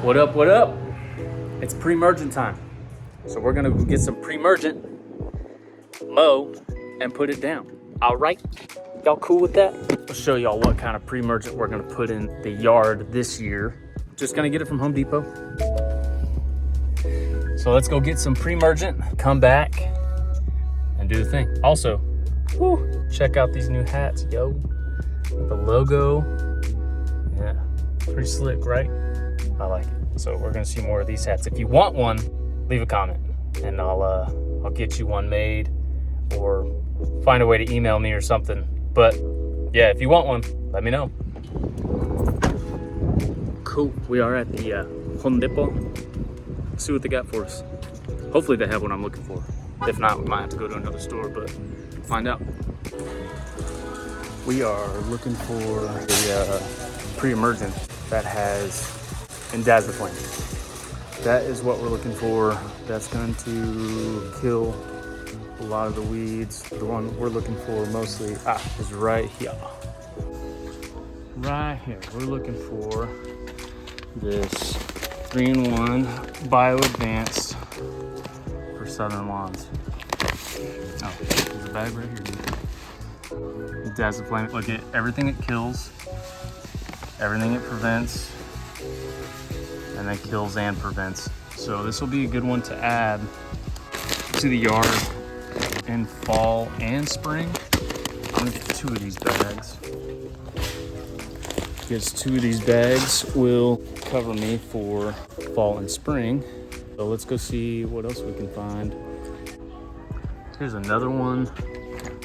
What up, what up? It's pre-emergent time. So we're gonna get some pre-emergent, mow, and put it down. All right, y'all cool with that? I'll show y'all what kind of pre-emergent we're gonna put in the yard this year. Just gonna get it from Home Depot. So let's go get some pre-emergent, come back, and do the thing. Also, check out these new hats, yo. With the logo, yeah, pretty slick, right? I like it. So we're gonna see more of these hats. If you want one, leave a comment and I'll get you one made or find a way to email me or something. But yeah, if you want one, let me know. Cool, we are at the Home Depot. Let's see what they got for us. Hopefully they have what I'm looking for. If not, we might have to go to another store, but find out. We are looking for the pre-emergent that has indazapline. That is what we're looking for. That's going to kill a lot of the weeds. The one we're looking for mostly is right here. Right here, we're looking for this 3-in-1 Bio Advanced for southern lawns. Oh, there's a bag right here, dude. Indazapline. Look at everything it kills, everything it prevents, and then kills and prevents. So this will be a good one to add to the yard in fall and spring. I'm gonna get 2 of these bags. Because 2 of these bags will cover me for fall and spring. So let's go see what else we can find. Here's another one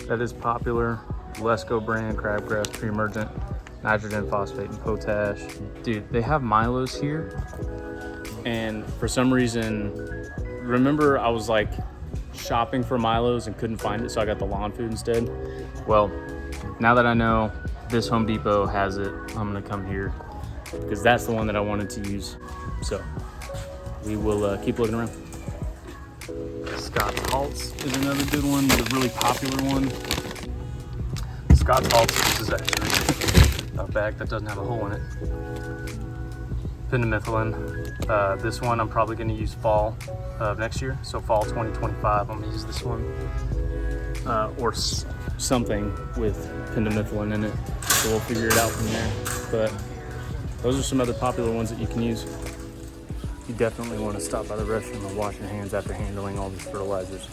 that is popular. Lesco brand crabgrass pre-emergent, nitrogen, phosphate, and potash. Dude, they have Milos here. And for some reason, remember I was like shopping for Milos and couldn't find it, so I got the lawn food instead. Well, now that I know this Home Depot has it, I'm gonna come here because that's the one that I wanted to use. So we will keep looking around. Scott's Halts is another good one, the really popular one. Scott's Halts, this is actually a bag that doesn't have a hole in it. Pendimethalin. This one I'm probably going to use fall of next year, so fall 2025 I'm going to use this one. Or something with pendimethalin in it, so we'll figure it out from there. But those are some other popular ones that you can use. You definitely want to stop by the restroom and wash your hands after handling all these fertilizers.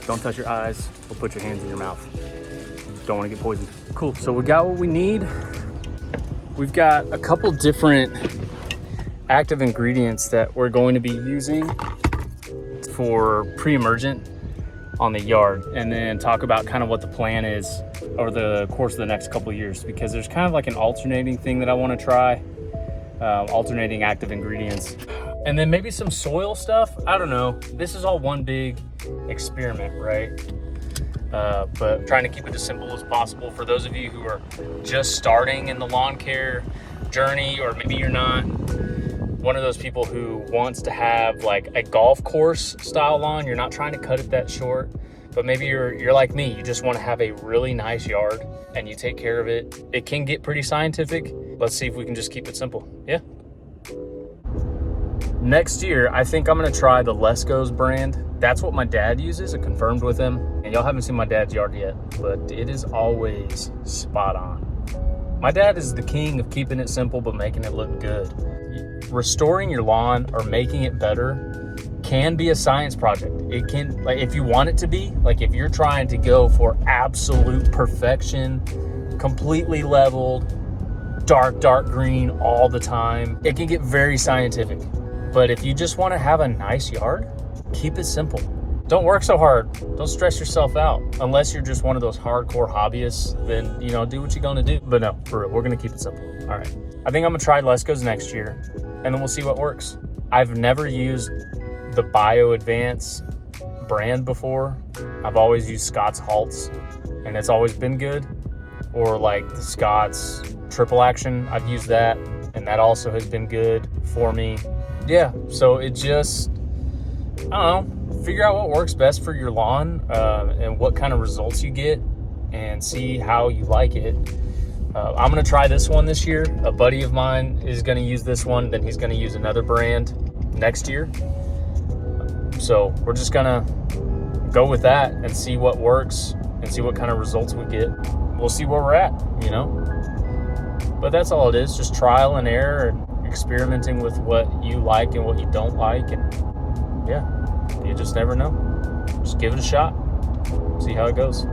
Don't touch your eyes or put your hands in your mouth. Don't want to get poisoned. Cool, so we got what we need. We've got a couple different active ingredients that we're going to be using for pre-emergent on the yard, and then talk about kind of what the plan is over the course of the next couple of years, because there's kind of like an alternating thing that I want to try, alternating active ingredients, and then maybe some soil stuff. I don't know. This is all one big experiment, right? But trying to keep it as simple as possible for those of you who are just starting in the lawn care journey, or maybe you're not one of those people who wants to have like a golf course style lawn. You're not trying to cut it that short, but maybe you're like me. You just want to have a really nice yard and you take care of it. It can get pretty scientific. Let's see if we can just keep it simple. Yeah. Next year, I think I'm gonna try the Lesco's brand. That's what my dad uses. I confirmed with him. And y'all haven't seen my dad's yard yet, but it is always spot on. My dad is the king of keeping it simple but making it look good. Restoring your lawn or making it better can be a science project. It can, like, if you want it to be, like if you're trying to go for absolute perfection, completely leveled, dark green all the time, it can get very scientific. But if you just want to have a nice yard, keep it simple. Don't work so hard. Don't stress yourself out. Unless you're just one of those hardcore hobbyists, then, do what you're gonna do. But no, for real, we're gonna keep it simple. All right. I think I'm gonna try Lesco's next year, and then we'll see what works. I've never used the Bio Advance brand before. I've always used Scott's Halts, and it's always been good. Or like the Scott's Triple Action, I've used that, and that also has been good for me. Yeah, so it just, I don't know, figure out what works best for your lawn and what kind of results you get, and see how you like it. I'm gonna try this one this year. A buddy of mine is gonna use this one, then he's gonna use another brand next year. So we're just gonna go with that and see what works and see what kind of results we get. We'll see where we're at, you know? But that's all it is, just trial and error and experimenting with what you like and what you don't like. And yeah, you just never know. Just give it a shot, see how it goes.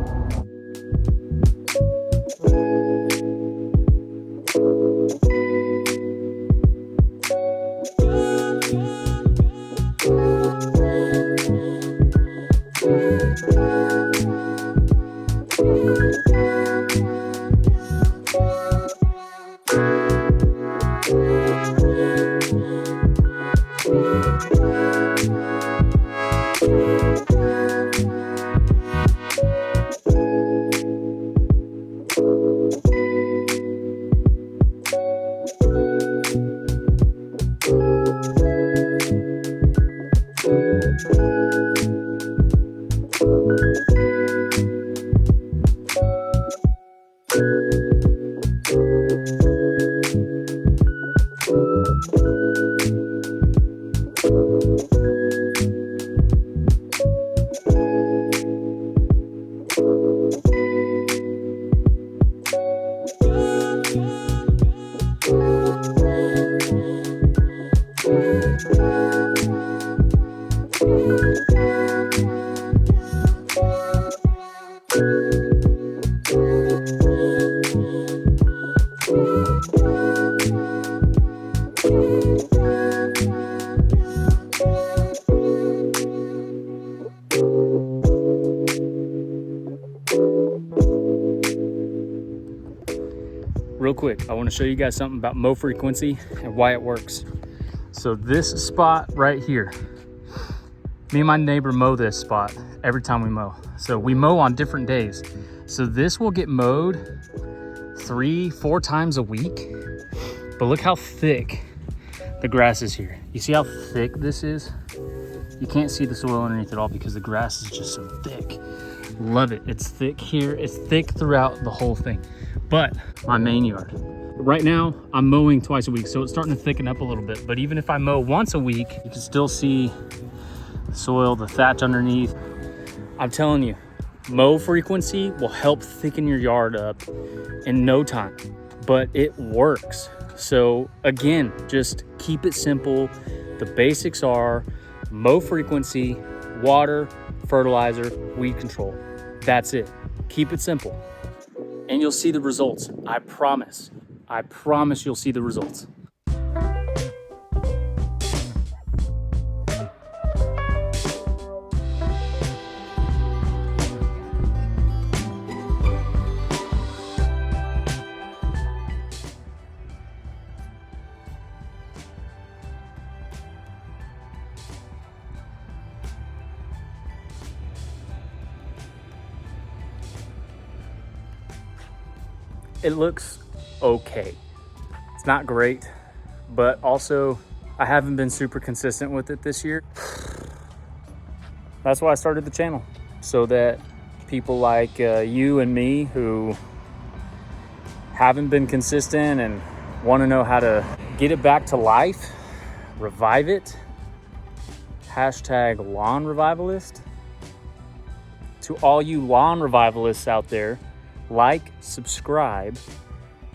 Real quick, I want to show you guys something about mow frequency and why it works. So this spot right here, me and my neighbor mow this spot every time we mow. So we mow on different days. So this will get mowed 3-4 times a week. But look how thick the grass is here. You see how thick this is? You can't see the soil underneath it all because the grass is just so thick. Love it. It's thick here. It's thick throughout the whole thing. But my main yard, right now I'm mowing twice a week, so it's starting to thicken up a little bit. But even if I mow once a week, you can still see the soil, the thatch underneath. I'm telling you, mow frequency will help thicken your yard up in no time, but it works. So again, just keep it simple. The basics are mow frequency, water, fertilizer, weed control. That's it. Keep it simple. And you'll see the results. I promise. I promise you'll see the results. It looks okay. It's not great, but also I haven't been super consistent with it this year. That's why I started the channel, so that people like you and me who haven't been consistent and want to know how to get it back to life, revive it, hashtag Lawn Revivalist. To all you lawn revivalists out there, like, subscribe,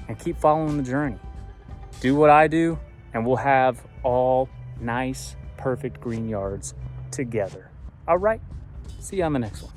and keep following the journey. Do what I do, and we'll have all nice, perfect green yards together. All right, see you on the next one.